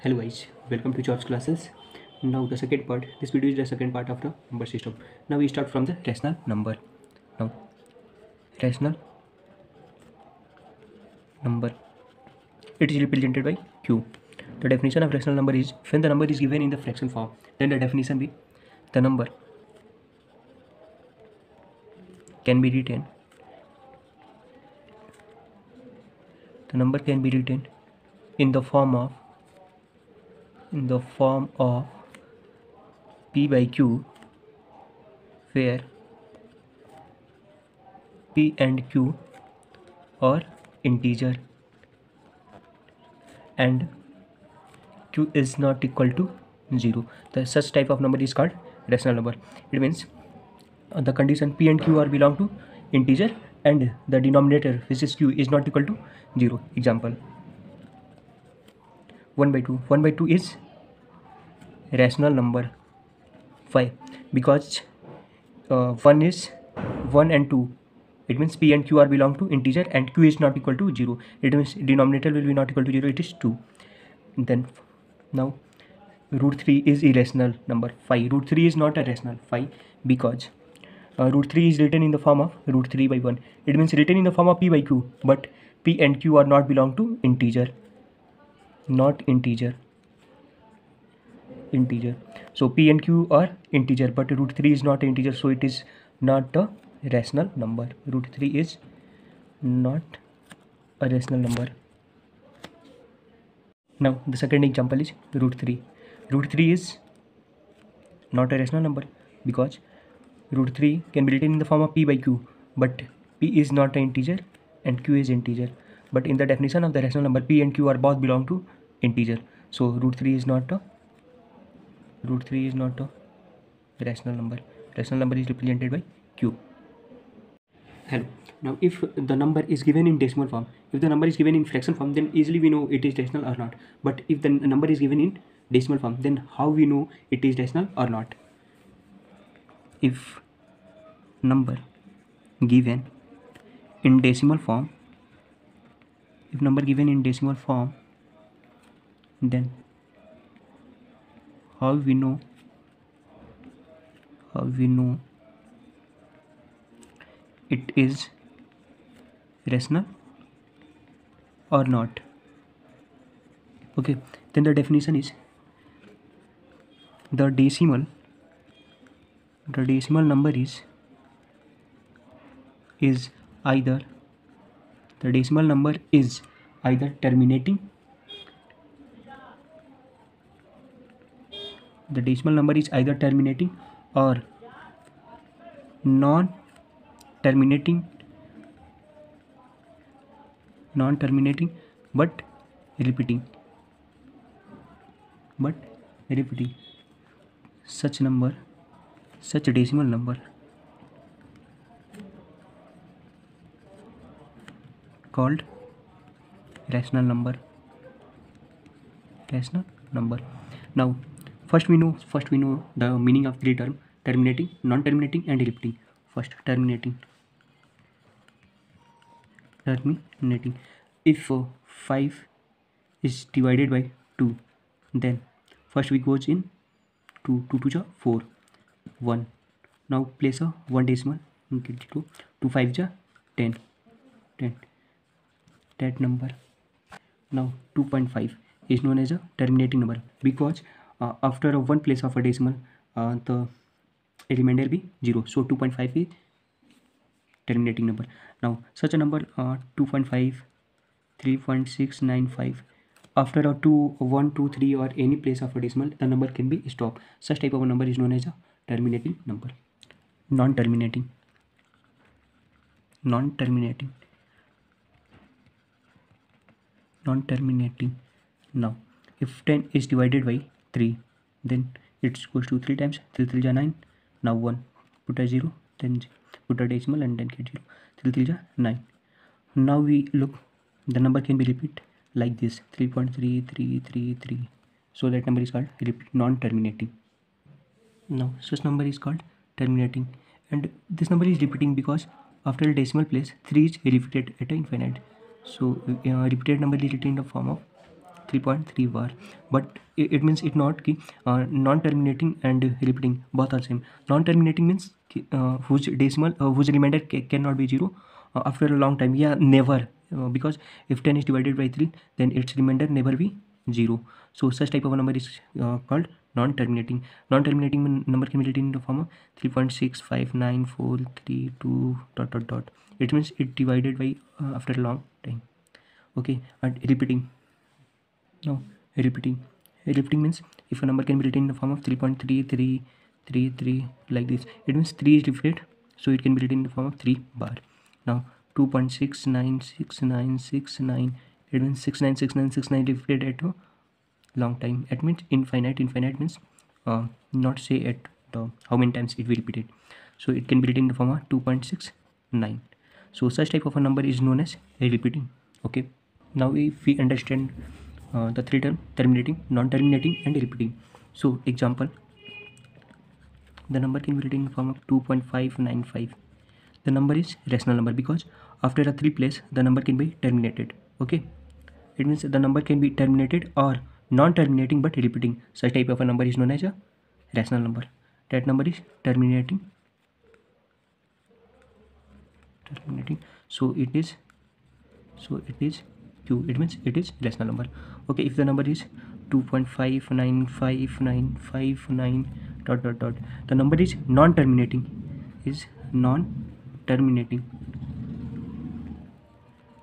Hello guys, welcome to George classes. Now the second part. This video is the second part of the number system. Now we start from the rational number. Now rational number. It is represented by Q. The definition of rational number is when the number is given in the fraction form. Then the definition be the number can be written. The number can be written in the form of P by Q, where P and Q are integer and Q is not equal to 0. The such type of number is called rational number. It means the condition P and Q are belong to integer and the denominator which is Q is not equal to 0. Example 1 by 2. 1 by 2 is rational number 5 because 1 is 1 and 2. It means P and Q are belong to integer and Q is not equal to 0. It means denominator will be not equal to 0. It is 2. Then now root 3 is irrational number 5. Root 3 is not a rational 5 because root 3 is written in the form of root 3 by 1. It means written in the form of P by Q, but P and Q are not belong to integer. Not integer. So P and Q are integer, but root 3 is not an integer, so it is not a rational number. Root 3 is not a rational number. Now the second example is root 3. Root 3 is not a rational number because root 3 can be written in the form of P by Q, but P is not an integer and Q is integer. But in the definition of the rational number, P and Q are both belong to integer. So root 3 is not a rational number. Rational number is represented by Q. Hello. Now if the number is given in decimal form, if the number is given in fraction form, then easily we know it is rational or not. But if the number is given in decimal form, then how we know it is rational or not? If number given in decimal form, then how we know it is rational or not? Okay, then the definition is the decimal number is either terminating or non-terminating but repeating. Such decimal number called rational number. Now first we know the meaning of three terms: terminating, non-terminating and repeating. First, terminating. If 5 is divided by 2, then first we goes in 2 to 4, 1. Now place a 1 decimal, 2 5 ja 10. That number. Now 2.5 is known as a terminating number because after a 1 place of a decimal, the remainder will be 0. So 2.5 is terminating number. Now such a number 2.5, 3.695. After a 2, 1, 2, 3 or any place of a decimal, the number can be stopped. Such type of a number is known as a terminating number. Non-terminating. Now if 10 is divided by 3, then it goes to 3 times 3 3 ja 9. Now 1, put a 0, then put a decimal and then get 0. 3 3 ja 9. Now we look, the number can be repeated like this: 3.3333. So that number is called non-terminating. Now such number is called terminating, and this number is repeating because after the decimal place 3 is repeated at infinite. So repeated number is written in the form of 3.3 bar, but it means it not ki non-terminating and repeating both are same. Non-terminating means whose decimal whose remainder cannot be 0 after a long time. Yeah, never, because if 10 is divided by 3, then its remainder never be 0. So such type of a number is called non-terminating. Non-terminating number can be written in the form of 3.659432 dot dot dot. It means it divided by after a long time. Okay, and repeating. No, repeating means if a number can be written in the form of 3.3333 like this, it means 3 is repeated, so it can be written in the form of 3 bar. Now 2.696969, it means 696969 repeated at a long time. It means infinite. Infinite means not say at how many times it will repeat it, so it can be written in the form of 2.69. So such type of a number is known as a repeating. Okay, now if we understand the three term: terminating, non-terminating and repeating. So example, the number can be written in form of 2.595. The number is rational number because after a 3 place the number can be terminated. Okay, it means the number can be terminated or non-terminating but repeating. Such type of a number is known as a rational number. That number is terminating. So it is q. It means it is rational number. Okay, if the number is 2.595959 dot dot dot, the number is non-terminating.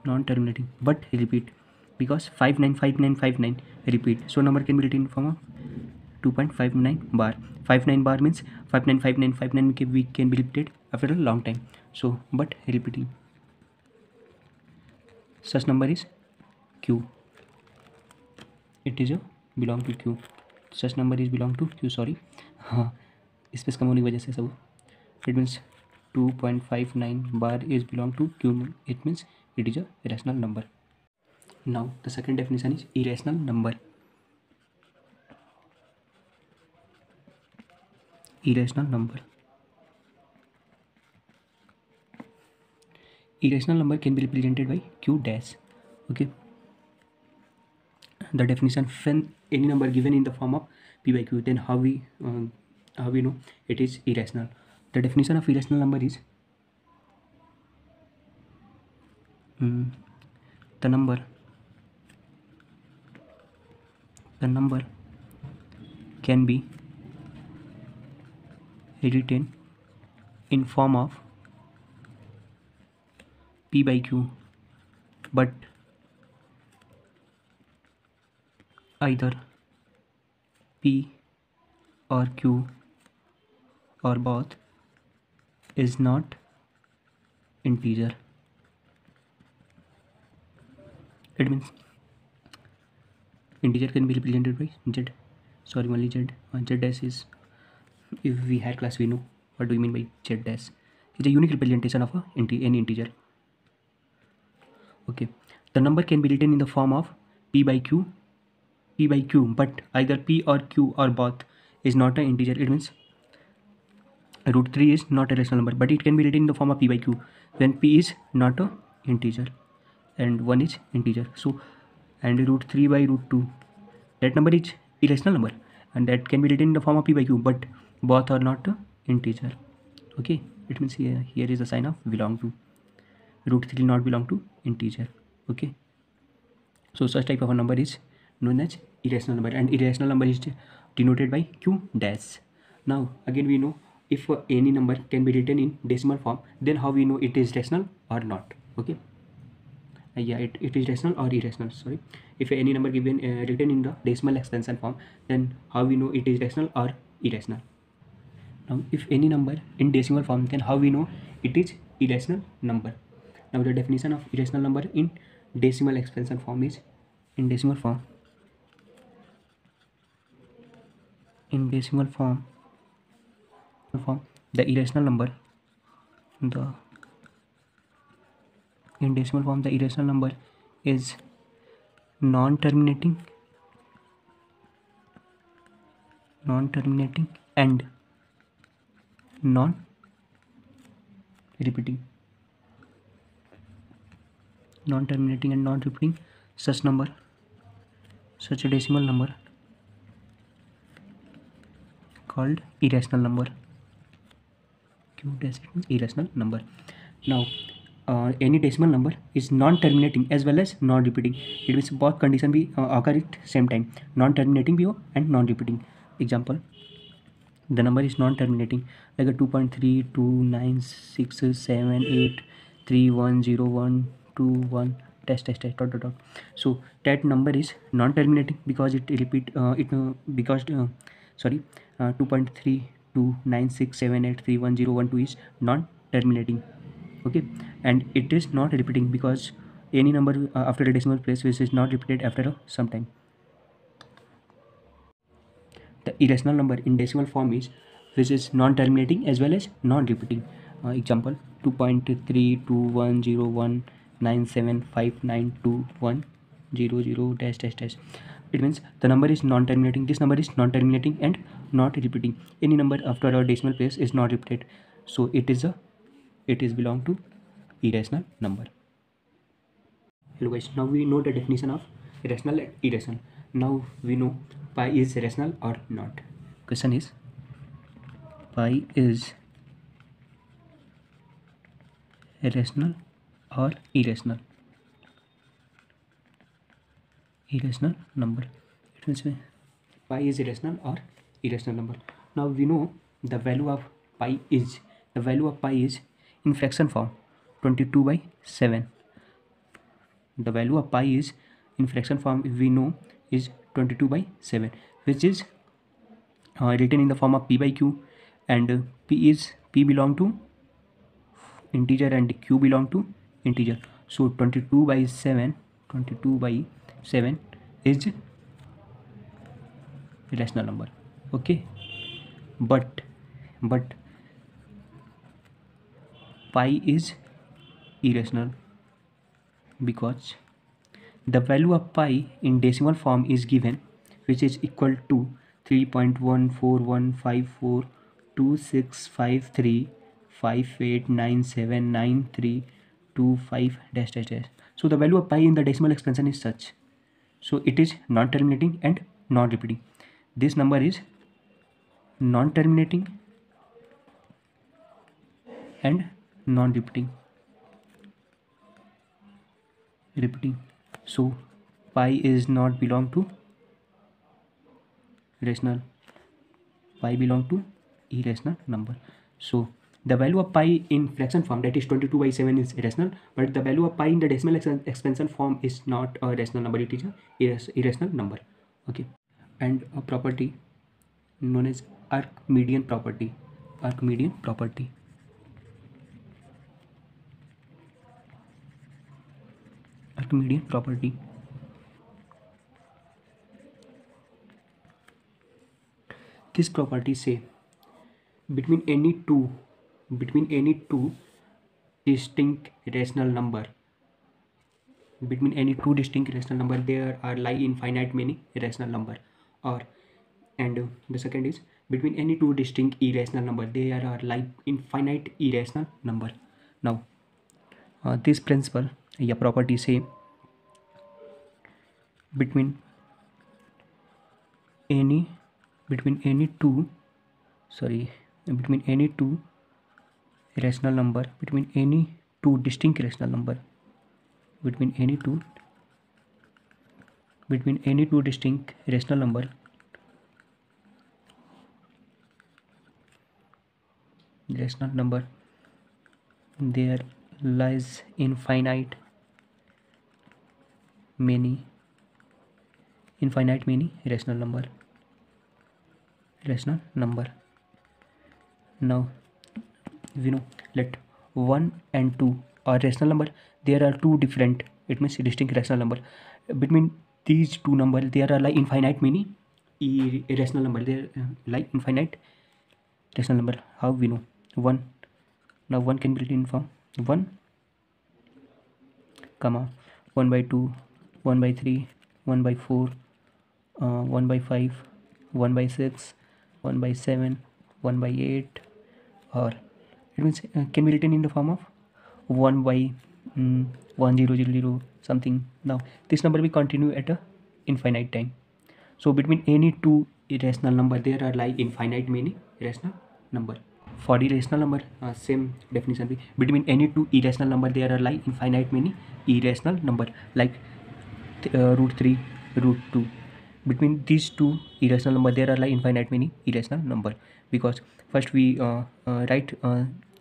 Non-terminating but repeat, because 595959 repeat, so number can be written in form of 2.59 bar. 59 bar means 595959 we can be repeated after a long time, so but repeating. Such number is q. It is a belong to q. Such number is belong to q, sorry, हाँ space कम होने की वजह से सब. It means 2.59 bar is belong to q. It means it is a rational number. Now the second definition is irrational number. Irrational number. Irrational number can be represented by q dash. Okay, the definition: when any number given in the form of p by q, then how we know it is irrational. The definition of irrational number is the number can be written in form of p by q, but either p or q or both is not integer. It means integer can be represented by z, sorry only z. Z dash is, if we had class we know what do we mean by z dash. It's a unique representation of any integer. Okay, the number can be written in the form of p by q, but either p or q or both is not an integer. It means root 3 is not a rational number, but it can be written in the form of p by q when p is not a integer and 1 is integer. So and root 3 by root 2, that number is irrational number, and that can be written in the form of p by q, but both are not a integer. Okay, it means here is the sign of belong to. Root 3 not belong to integer. Okay, so such type of a number is known as irrational number, and irrational number is denoted by q dash. Now again we know if any number can be written in decimal form, then how we know it is rational or not. Okay, yeah, it is rational or irrational, sorry. If any number given written in the decimal expansion form, then how we know it is rational or irrational. Now if any number in decimal form, then how we know it is irrational number. Now the definition of irrational number in decimal expansion form is, in decimal form the irrational number is non-terminating and non-repeating. Non-terminating and non-repeating. Such number such a decimal number called irrational number. Q dash means irrational number. Now any decimal number is non-terminating as well as non-repeating. It means both condition भी occur at same time, non-terminating भी हो and non-repeating. Example, the number is non-terminating like a 2.32967831012 test dot. So that number is non-terminating because it repeat because 2.329678311012 is non-terminating. Okay, and it is not repeating because any number after a decimal place which is not repeated after some time. The irrational number in decimal form is which is non-terminating as well as non-repeating. Example, 2.321019759210 dash. It means the number is non-terminating. This number is non-terminating and not repeating. Any number after a decimal place is not repeated, so it is belong to irrational number. Hello guys, now we know the definition of rational and irrational. Now we know pi is rational or not. Question is, pi is rational or irrational? Irrational number. It means pi is irrational or irrational number. Now we know the value of pi is in fraction form 22/7. The value of pi is in fraction form we know is 22/7, which is written in the form of p/q, and p belong to integer and q belong to integer. So 22/7 is irrational number. Okay, but pi is irrational because the value of pi in decimal form is given, which is equal to 3.14154265358979325 dash. So the value of pi in the decimal expansion is such. So it is non-terminating and non-repeating. This number is non-terminating and non-repeating. So pi is not belong to rational. Pi belong to irrational number. So the value of pi in fraction form, that is 22/7, is rational, but the value of pi in the decimal expansion form is not a rational number. It is a irrational number. Okay, and a property known as Archimedean property. Archimedean property. Archimedean property. This property say between any two distinct rational number, there are lie infinite many rational number, and the second is between any two distinct irrational number there are lie infinite irrational number. Now this principle property say between any two rational number, between any two distinct rational number, between any two distinct rational number, there lies infinite many rational number. Now we know, let 1 and 2 are rational number. There are two different, it means distinct rational number. Between these two numbers there are like infinite many irrational number. There like infinite rational number. How we know? 1. Now 1 can be written in form 1 comma 1/2, 1/3, 1/4, 1/5, 1/6, 1/7, 1/8, or it means can be written in the form of 1/1000 something. Now this number will continue at a infinite time. So between any two irrational number there are lie infinite many rational number. For irrational number, same definition be between any two irrational number there are lie infinite many irrational number, like root 3, root 2. Between these two irrational number there are like infinite many irrational number, because first we write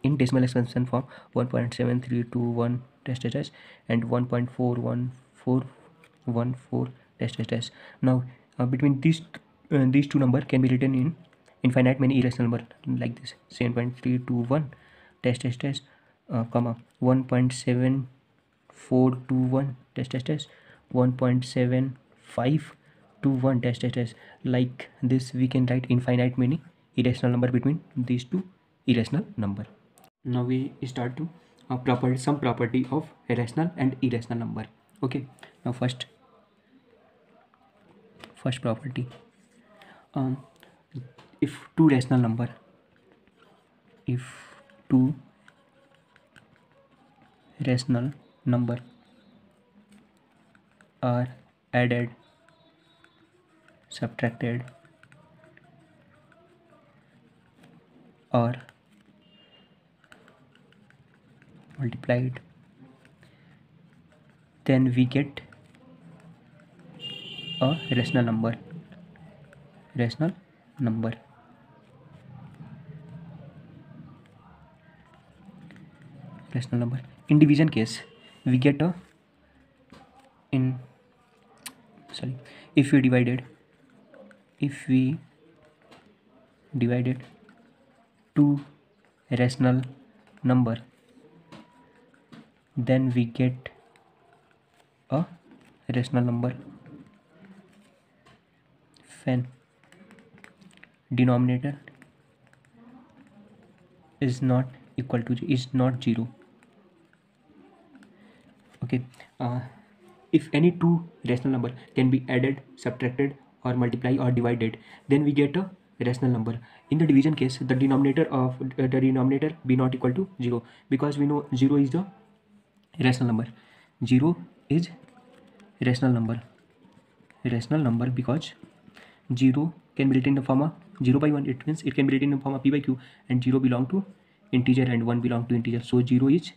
in decimal expansion form 1.7321 dash dash dash and 1.41414 dash dash dash. Now between these two number can be written in infinite many irrational number like this: 7.321 dash dash dash comma 1.7421 dash dash dash 1.7521 dash dash dash. Like this we can write infinite many irrational number between these two irrational number. Now we start to some property of rational and irrational number. Okay, now first property, um, if two rational number are added, subtracted, or multiplied, then we get a rational number. Rational number. In division case, we get a if we divided two rational number, then we get a rational number when denominator is not 0. Okay, if any two rational number can be added, subtracted, or multiplied or divided, then we get a rational number. In the division case, the denominator be not equal to 0, because we know 0 is the rational number. 0 is rational number because 0 can be written in the form of 0 by 1. It means it can be written in the form of p by q, and 0 belong to integer and 1 belong to integer, so 0 is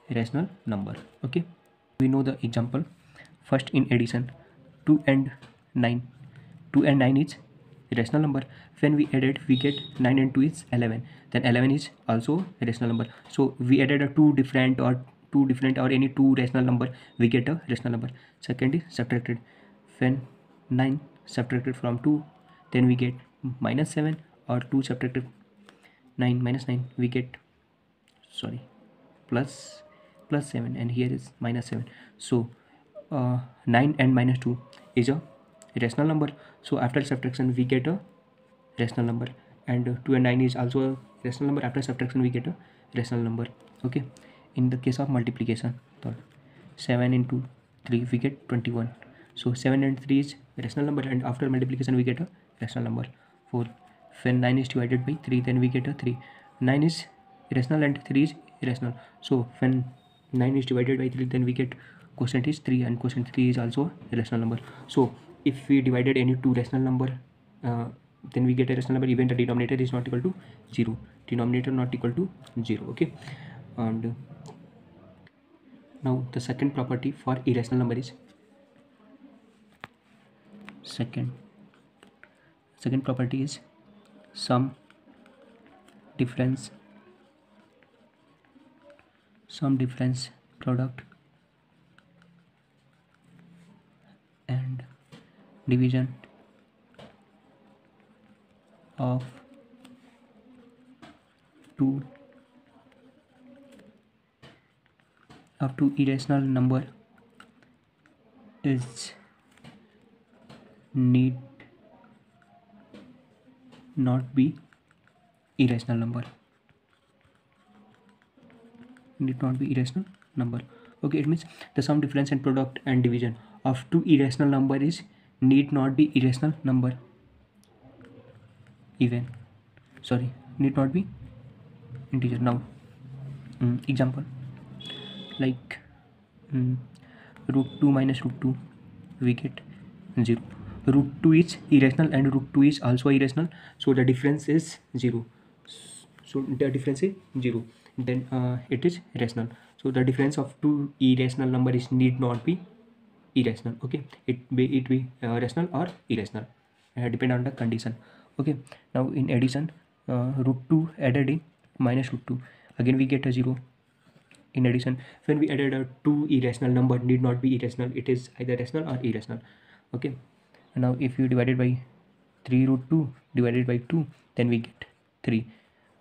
rational number. Okay, we know the example. First, in addition, 2 and 9 is rational number. When we add it, we get 9 and 2 is 11, then 11 is also a rational number. So we added a two different or any two rational number, we get a rational number. Second is subtracted. When 9 subtracted from 2, then we get -7, or 2 subtracted 9 minus 9, we get plus 7, and here is -7. So 9 and -2 is a rational number. So after subtraction we get a rational number, and 2 and 9 is also a rational number. After subtraction we get a rational number. Okay, in the case of multiplication, 7 into 3 we get 21. So 7 and 3 is a rational number, and after multiplication we get a rational number 4. When 9 is divided by 3, then we get a 3. 9 is rational and 3 is irrational. So when 9 is divided by 3, then we get quotient is 3, and quotient 3 is also a rational number. So if we divided any two rational number, then we get a rational number even the denominator is not equal to 0. Okay, and now the second property for irrational number is second property is sum difference product and division of two irrational number is need not be irrational number. Okay, it means the sum difference and product and division of two irrational number is need not be irrational number need not be integer. Now example, like root 2 minus root 2, we get 0. Root 2 is irrational and root 2 is also irrational, so the difference is 0. So the difference is 0, then it is rational. So the difference of two irrational number is need not be irrational. Okay, it be rational or irrational, depend on the condition. Okay, now in addition, root 2 added in minus root 2, again we get a 0. In addition, when we added a two irrational number need not be irrational, it is either rational or irrational. Okay, now if you divide it by 3 root 2 divided by 2, then we get 3.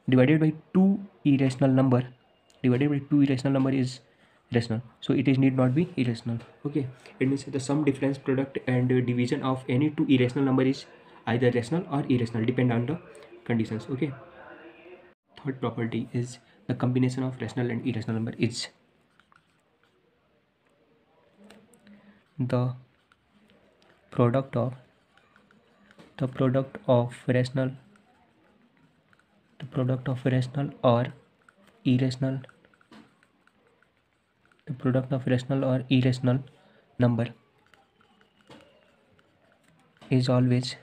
Divided by 2 irrational number, divided by 2 irrational number is rational, so it is need not be irrational. Okay, it means the sum, difference, product and division of any two irrational number is either rational or irrational, depend on the conditions. Okay, third property is the combination of rational and irrational number is the product of rational, the product of rational or irrational, the product of rational or irrational number is always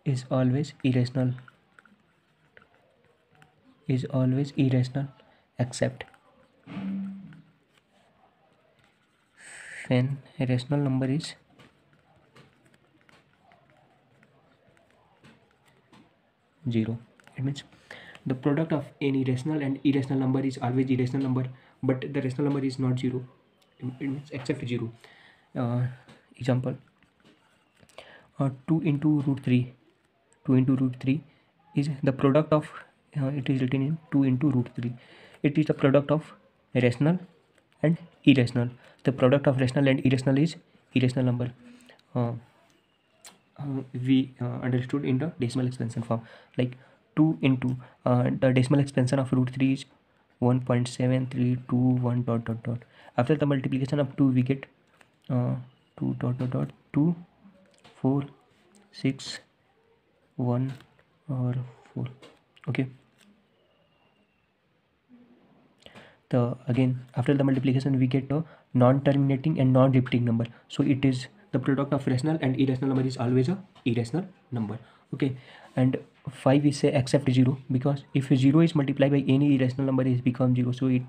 irrational, except when a rational number is 0. It means the product of any rational and irrational number is always irrational number, but the rational number is not 0. It means except 0. Example, 2 into root 3. 2 into root 3 is the product of, it is written in 2 into root 3. It is the product of rational and irrational. The product of rational and irrational is irrational number. We understood in the decimal expansion form, like 2 into the decimal expansion of root 3 is 1.7321 dot dot dot. After the multiplication of 2, we get 2 dot dot dot 2 4 6 1 or 4. Okay, the again after the multiplication we get a non-terminating and non-repeating number, so it is the product of rational and irrational number is always a irrational number. Okay, and 5 is say except 0, because if 0 is multiplied by any irrational number, it becomes 0, so it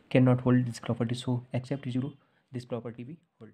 cannot hold this property. So except 0, this property we hold.